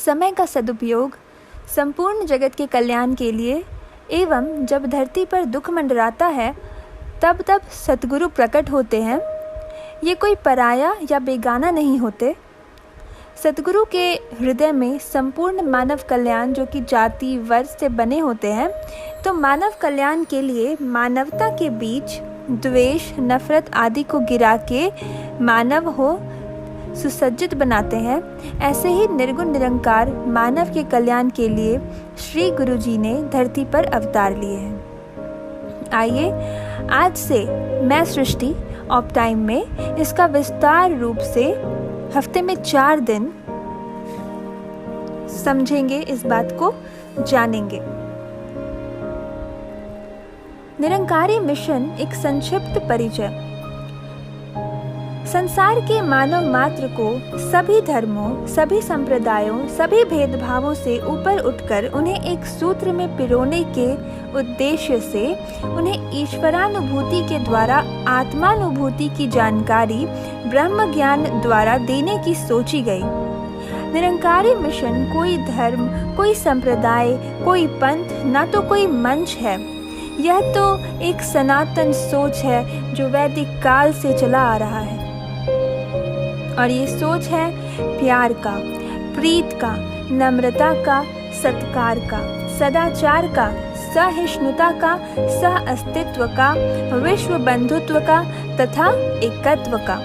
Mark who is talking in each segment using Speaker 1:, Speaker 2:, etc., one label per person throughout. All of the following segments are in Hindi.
Speaker 1: समय का सदुपयोग संपूर्ण जगत के कल्याण के लिए एवं जब धरती पर दुख मंडराता है तब तब सतगुरु प्रकट होते हैं। ये कोई पराया या बेगाना नहीं होते। सतगुरु के हृदय में संपूर्ण मानव कल्याण जो कि जाति वर्ग से बने होते हैं, तो मानव कल्याण के लिए मानवता के बीच द्वेष नफरत आदि को गिरा के मानव हो सुसज्जित बनाते हैं। ऐसे ही निर्गुण निरंकार मानव के कल्याण के लिए श्री गुरु जी ने धरती पर अवतार लिए हैं। आइए आज से मैं सृष्टि ऑफ टाइम में इसका विस्तार रूप से हफ्ते में 4 दिन समझेंगे, इस बात को जानेंगे। निरंकारी मिशन एक संक्षिप्त परिचय। संसार के मानव मात्र को सभी धर्मों, सभी संप्रदायों, सभी भेदभावों से ऊपर उठकर उन्हें एक सूत्र में पिरोने के उद्देश्य से उन्हें ईश्वरानुभूति के द्वारा आत्मानुभूति की जानकारी ब्रह्म ज्ञान द्वारा देने की सोची गई। निरंकारी मिशन कोई धर्म, कोई संप्रदाय, कोई पंथ, ना तो कोई मंच है। यह तो एक सनातन सोच है जो वैदिक काल से चला आ रहा है, और ये सोच है प्यार का, प्रीत का, नम्रता का, सत्कार का, सदाचार का, सहिष्णुता का, सह अस्तित्व का, विश्व बंधुत्व का तथा एकत्व का।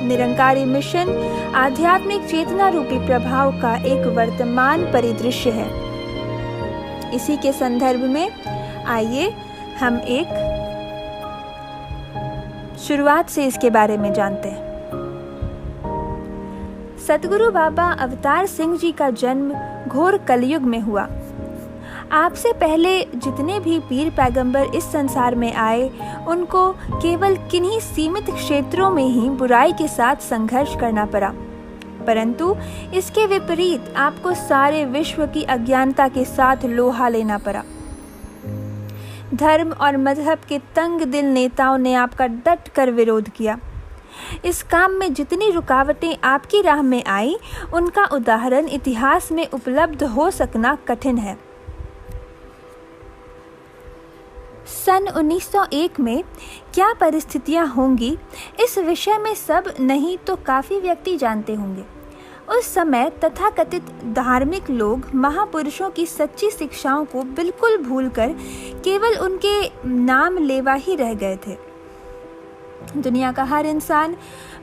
Speaker 1: निरंकारी मिशन आध्यात्मिक चेतना रूपी प्रभाव का एक वर्तमान परिदृश्य है। इसी के संदर्भ में आइए हम एक शुरुआत से इसके बारे में जानते हैं। सतगुरु बाबा अवतार सिंह जी का जन्म घोर कलयुग में हुआ। आपसे पहले जितने भी पीर पैगंबर इस संसार में आए, उनको केवल किन्हीं सीमित क्षेत्रों में ही बुराई के साथ संघर्ष करना पड़ा, परंतु इसके विपरीत आपको सारे विश्व की अज्ञानता के साथ लोहा लेना पड़ा। धर्म और मजहब के तंग दिल नेताओं ने आपका डट कर विरोध किया। इस काम में जितनी रुकावटें आपकी राह में आई, उनका उदाहरण इतिहास में उपलब्ध हो सकना कठिन है। सन 1901 में क्या परिस्थितियां होंगी, इस विषय में सब नहीं तो काफ़ी व्यक्ति जानते होंगे। उस समय तथाकथित धार्मिक लोग महापुरुषों की सच्ची शिक्षाओं को बिल्कुल भूलकर केवल उनके नाम लेवा ही रह गए थे। दुनिया का हर इंसान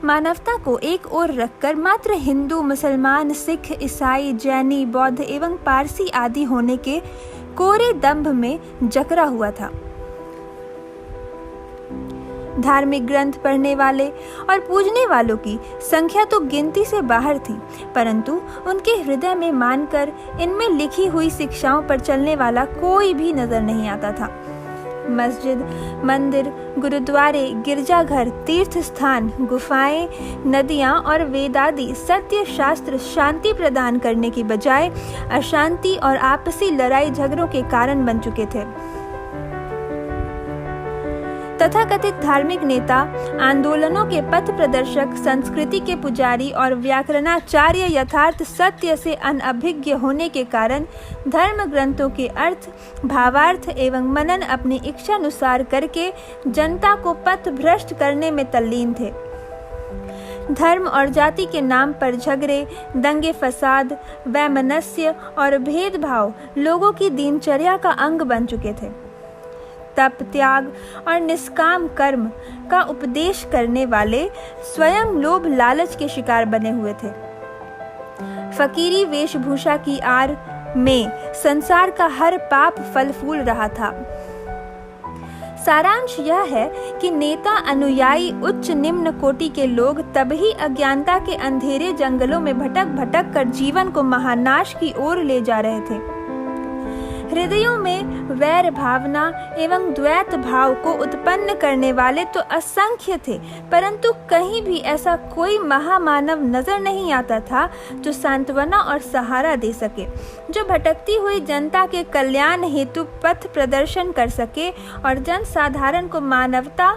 Speaker 1: मानवता को एक ओर रखकर मात्र हिंदू, मुसलमान, सिख, ईसाई, जैनी, बौद्ध एवं पारसी आदि होने के कोरे दंभ में जकड़ा हुआ था। धार्मिक ग्रंथ पढ़ने वाले और पूजने वालों की संख्या तो गिनती से बाहर थी, परंतु उनके हृदय में मानकर इनमें लिखी हुई शिक्षाओं पर चलने वाला कोई भी नजर नहीं आता था। मस्जिद, मंदिर, गुरुद्वारे, गिरजाघर, तीर्थ स्थान, गुफाएं, नदियां और वेदादि सत्य शास्त्र शांति प्रदान करने की बजाय अशांति और आपसी लड़ाई झगड़ों के कारण बन चुके थे। तथाकथित धार्मिक नेता, आंदोलनों के पथ प्रदर्शक, संस्कृति के पुजारी और व्याकरणाचार्य यथार्थ सत्य से अनभिज्ञ होने के कारण धर्म ग्रंथों के अर्थ, भावार्थ एवं मनन अपनी इच्छानुसार करके जनता को पथ भ्रष्ट करने में तल्लीन थे। धर्म और जाति के नाम पर झगड़े, दंगे फसाद, वैमनस्य और भेदभाव लोगों की दिनचर्या का अंग बन चुके थे। तप, त्याग और निष्काम कर्म का उपदेश करने वाले स्वयं लोभ लालच के शिकार बने हुए थे। फकीरी वेशभूषा की आड़ में संसार का हर पाप फल फूल रहा था। सारांश यह है कि नेता, अनुयायी, उच्च निम्न कोटि के लोग तभी अज्ञानता के अंधेरे जंगलों में भटक भटक कर जीवन को महानाश की ओर ले जा रहे थे। हृदयों में वैर भावना एवं द्वैत भाव को उत्पन्न करने वाले तो असंख्य थे, परंतु कहीं भी ऐसा कोई महामानव नजर नहीं आता था जो सांत्वना और सहारा दे सके, जो भटकती हुई जनता के कल्याण हेतु पथ प्रदर्शन कर सके और जन साधारण को मानवता,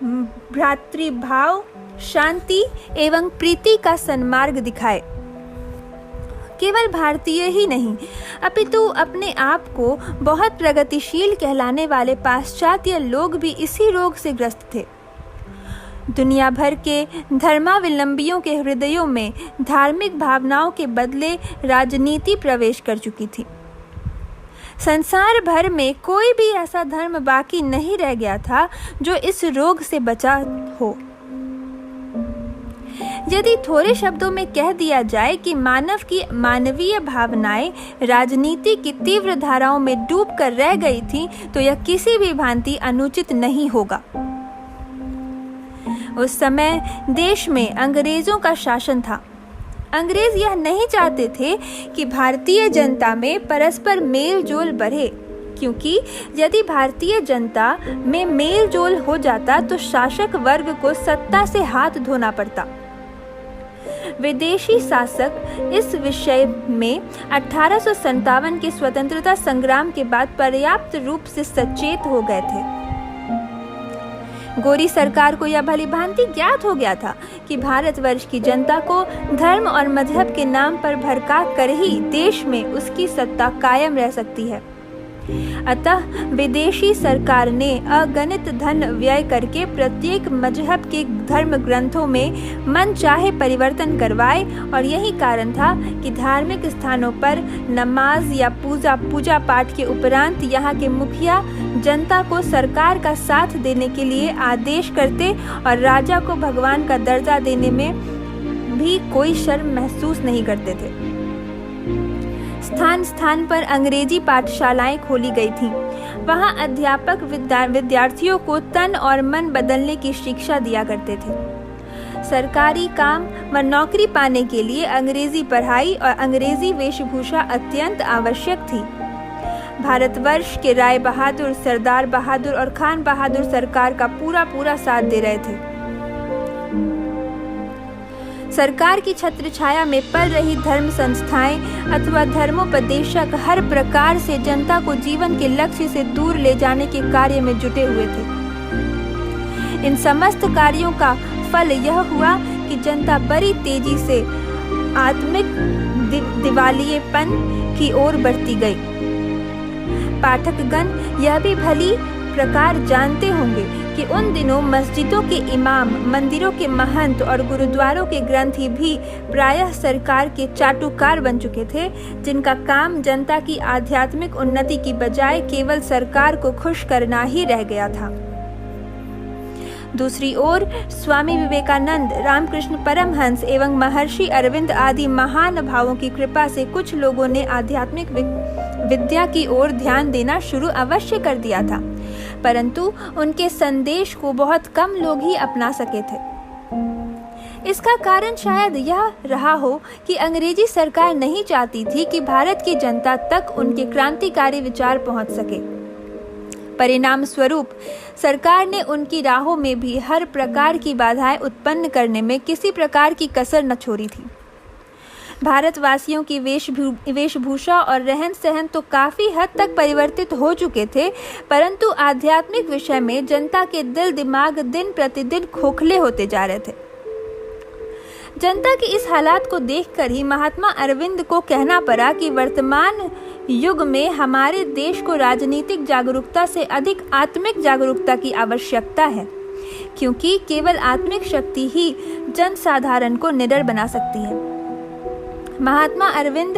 Speaker 1: भ्रातृभाव, शांति एवं प्रीति का सन्मार्ग दिखाए। केवल भारतीय ही नहीं अपितु अपने आप को बहुत प्रगतिशील कहलाने वाले पाश्चात्य लोग भी इसी रोग से ग्रस्त थे। दुनिया भर के धर्मावलंबियों के हृदयों में धार्मिक भावनाओं के बदले राजनीति प्रवेश कर चुकी थी। संसार भर में कोई भी ऐसा धर्म बाकी नहीं रह गया था जो इस रोग से बचा हो। यदि थोड़े शब्दों में कह दिया जाए कि मानव की मानवीय भावनाएं राजनीति की तीव्र धाराओं में डूब कर रह गई थी, तो यह किसी भी भांति अनुचित नहीं होगा। उस समय देश में अंग्रेजों का शासन था। अंग्रेज यह नहीं चाहते थे कि भारतीय जनता में परस्पर मेल जोल बढ़े, क्योंकि यदि भारतीय जनता में मेल जोल हो जाता तो शासक वर्ग को सत्ता से हाथ धोना पड़ता। विदेशी शासक इस विषय में 1857 के स्वतंत्रता संग्राम के बाद पर्याप्त रूप से सचेत हो गए थे। गोरी सरकार को यह भली भांति ज्ञात हो गया था कि भारतवर्ष की जनता को धर्म और मजहब के नाम पर भड़का कर ही देश में उसकी सत्ता कायम रह सकती है। अतः विदेशी सरकार ने अगणित धन व्यय करके प्रत्येक मजहब के धर्म ग्रंथों में मन चाहे परिवर्तन करवाए, और यही कारण था कि धार्मिक स्थानों पर नमाज या पूजा पाठ के उपरांत यहाँ के मुखिया जनता को सरकार का साथ देने के लिए आदेश करते और राजा को भगवान का दर्जा देने में भी कोई शर्म महसूस नहीं करते थे। स्थान स्थान पर अंग्रेजी पाठशालाएं खोली गई थीं। वहां अध्यापक विद्यार्थियों को तन और मन बदलने की शिक्षा दिया करते थे। सरकारी काम व नौकरी पाने के लिए अंग्रेजी पढ़ाई और अंग्रेजी वेशभूषा अत्यंत आवश्यक थी। भारतवर्ष के राय बहादुर, सरदार बहादुर और खान बहादुर सरकार का पूरा साथ दे रहे थे। सरकार की छत्र छाया में पल रही धर्म संस्थाएं अथवा धर्मोपदेशक हर प्रकार से जनता को जीवन के लक्ष्य से दूर ले जाने के कार्य में जुटे हुए थे। इन समस्त कार्यों का फल यह हुआ कि जनता बड़ी तेजी से आत्मिक दिवालियेपन की ओर बढ़ती गई। पाठकगण यह भी भली प्रकार जानते होंगे कि उन दिनों मस्जिदों के इमाम, मंदिरों के महंत और गुरुद्वारों के ग्रंथी भी प्रायः सरकार के चाटुकार बन चुके थे, जिनका काम जनता की आध्यात्मिक उन्नति की बजाय केवल सरकार को खुश करना ही रह गया था। दूसरी ओर स्वामी विवेकानंद, रामकृष्ण परमहंस एवं महर्षि अरविंद आदि महान भावों की कृपा से कुछ लोगों ने आध्यात्मिक विद्या की ओर ध्यान देना शुरू अवश्य कर दिया था, परंतु उनके संदेश को बहुत कम लोग ही अपना सके थे। इसका कारण शायद यह रहा हो कि अंग्रेजी सरकार नहीं चाहती थी कि भारत की जनता तक उनके क्रांतिकारी विचार पहुंच सके। परिणाम स्वरूप सरकार ने उनकी राहों में भी हर प्रकार की बाधाएं उत्पन्न करने में किसी प्रकार की कसर न छोड़ी थी। भारतवासियों की वेशभूषा और रहन सहन तो काफी हद तक परिवर्तित हो चुके थे, परंतु आध्यात्मिक विषय में जनता के दिल दिमाग दिन प्रतिदिन खोखले होते जा रहे थे। जनता की इस हालात को देखकर ही महात्मा अरविंद को कहना पड़ा कि वर्तमान युग में हमारे देश को राजनीतिक जागरूकता से अधिक आत्मिक जागरूकता की आवश्यकता है, क्योंकि केवल आत्मिक शक्ति ही जनसाधारण को निडर बना सकती है। महात्मा अरविंद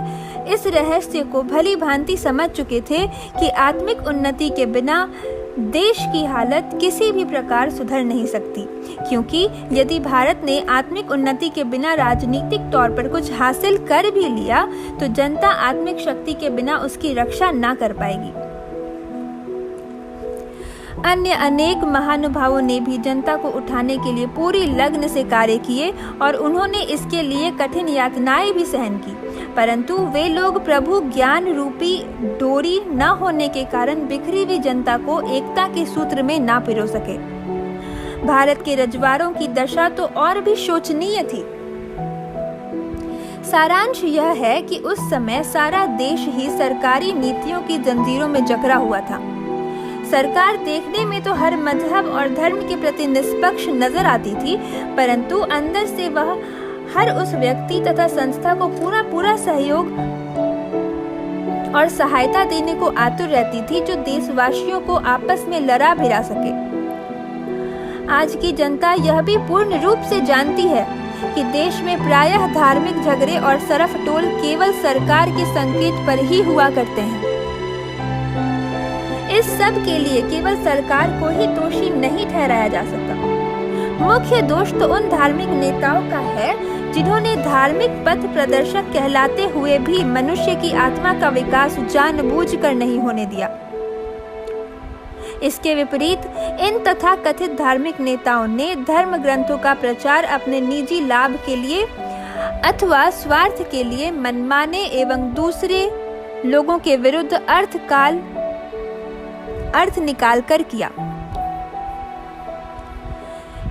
Speaker 1: इस रहस्य को भली भांति समझ चुके थे कि आत्मिक उन्नति के बिना देश की हालत किसी भी प्रकार सुधर नहीं सकती, क्योंकि यदि भारत ने आत्मिक उन्नति के बिना राजनीतिक तौर पर कुछ हासिल कर भी लिया तो जनता आत्मिक शक्ति के बिना उसकी रक्षा ना कर पाएगी। अन्य अनेक महानुभावों ने भी जनता को उठाने के लिए पूरी लगन से कार्य किए और उन्होंने इसके लिए कठिन यातनाएं भी सहन की, परंतु वे लोग प्रभु ज्ञान रूपी डोरी न होने के कारण बिखरी हुई जनता को एकता के सूत्र में ना पिरो सके। भारत के रजवाड़ों की दशा तो और भी शोचनीय थी। सारांश यह है कि उस समय सारा देश ही सरकारी नीतियों की जंजीरों में जकड़ा हुआ था। सरकार देखने में तो हर मजहब और धर्म के प्रति निष्पक्ष नजर आती थी, परंतु अंदर से वह हर उस व्यक्ति तथा संस्था को पूरा सहयोग और सहायता देने को आतुर रहती थी जो देशवासियों को आपस में लड़ा भिड़ा सके। आज की जनता यह भी पूर्ण रूप से जानती है कि देश में प्रायः धार्मिक झगड़े और सरफटोल केवल सरकार के संकेत पर ही हुआ करते हैं। इस सब के लिए केवल सरकार को ही दोषी नहीं ठहराया जा सकता। मुख्य दोष तो उन धार्मिक नेताओं का है जिन्होंने धार्मिक पथ प्रदर्शक कहलाते हुए भी मनुष्य की आत्मा का विकास जानबूझकर नहीं होने दिया। इसके विपरीत इन तथा कथित धार्मिक नेताओं ने धर्म ग्रंथों का प्रचार अपने निजी लाभ के लिए अथवा स्वार्थ के लिए मनमाने एवं दूसरे लोगों के विरुद्ध अर्थ निकाल कर किया।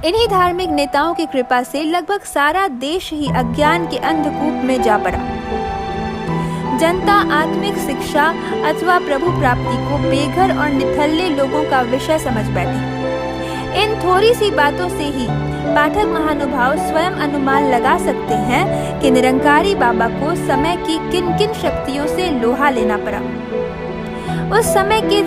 Speaker 1: इन्हीं धार्मिक नेताओं की कृपा से लगभग सारा देश ही अज्ञान के अंधकूप में जा पड़ा। जनता आत्मिक शिक्षा अथवा प्रभु प्राप्ति को बेघर और निथल्ले लोगों का विषय समझ बैठी। इन थोड़ी सी बातों से ही पाठक महानुभाव स्वयं अनुमान लगा सकते हैं कि निरंकारी बाबा को समय की किन किन शक्तियों से लोहा लेना पड़ा। उस समय के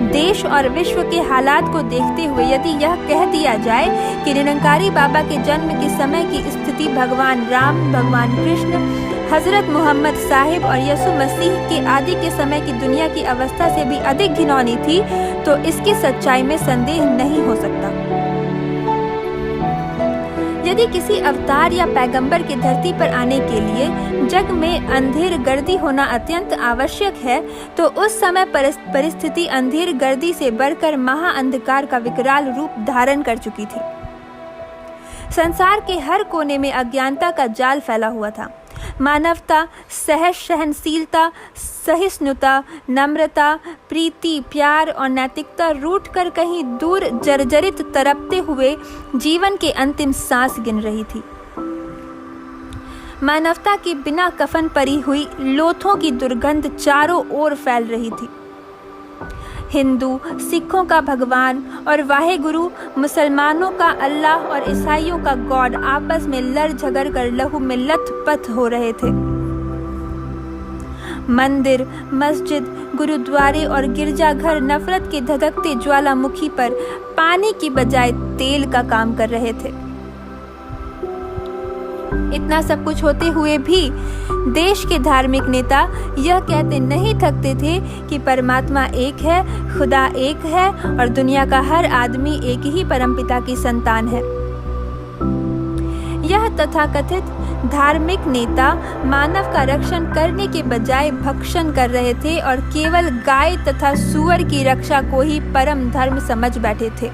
Speaker 1: देश और विश्व के हालात को देखते हुए यदि यह कह दिया जाए कि निरंकारी बाबा के जन्म के समय की स्थिति भगवान राम, भगवान कृष्ण, हजरत मोहम्मद साहिब और यसु मसीह के आदि के समय की दुनिया की अवस्था से भी अधिक घिनौनी थी, तो इसकी सच्चाई में संदेह नहीं हो सकता। यदि किसी अवतार या पैगंबर के धरती पर आने के लिए जग में अंधेर गर्दी होना अत्यंत आवश्यक है, तो उस समय परिस्थिति अंधेर गर्दी से बढ़कर महा अंधकार का विकराल रूप धारण कर चुकी थी। संसार के हर कोने में अज्ञानता का जाल फैला हुआ था। मानवता, सहनशीलता, सहिष्णुता, नम्रता, प्रीति, प्यार और नैतिकता रूठ कर कहीं दूर जर्जरित तरपते हुए जीवन के अंतिम सांस गिन रही थी। मानवता के बिना कफन परी हुई लोथों की दुर्गंध चारों ओर फैल रही थी। हिंदू, सिखों का भगवान और वाहेगुरु, मुसलमानों का अल्लाह और ईसाइयों का गॉड आपस में लड़ झगड़ कर लहू में लथपथ हो रहे थे। मंदिर, मस्जिद, गुरुद्वारे और गिरजाघर नफरत के धधकते ज्वालामुखी पर पानी की बजाय तेल का काम कर रहे थे। इतना सब कुछ होते हुए भी देश के धार्मिक नेता यह कहते नहीं थकते थे कि परमात्मा एक है, खुदा एक है और दुनिया का हर आदमी एक ही परमपिता की संतान है। यह तथाकथित धार्मिक नेता मानव का रक्षण करने के बजाय भक्षण कर रहे थे और केवल गाय तथा सूअर की रक्षा को ही परम धर्म समझ बैठे थे।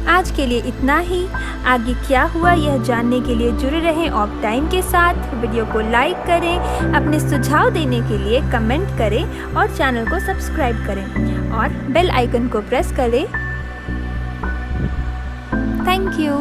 Speaker 1: आज के लिए इतना ही। आगे क्या हुआ यह जानने के लिए जुड़े रहें ऑफ टाइम के साथ। वीडियो को लाइक करें, अपने सुझाव देने के लिए कमेंट करें और चैनल को सब्सक्राइब करें और बेल आइकन को प्रेस करें। Thank you.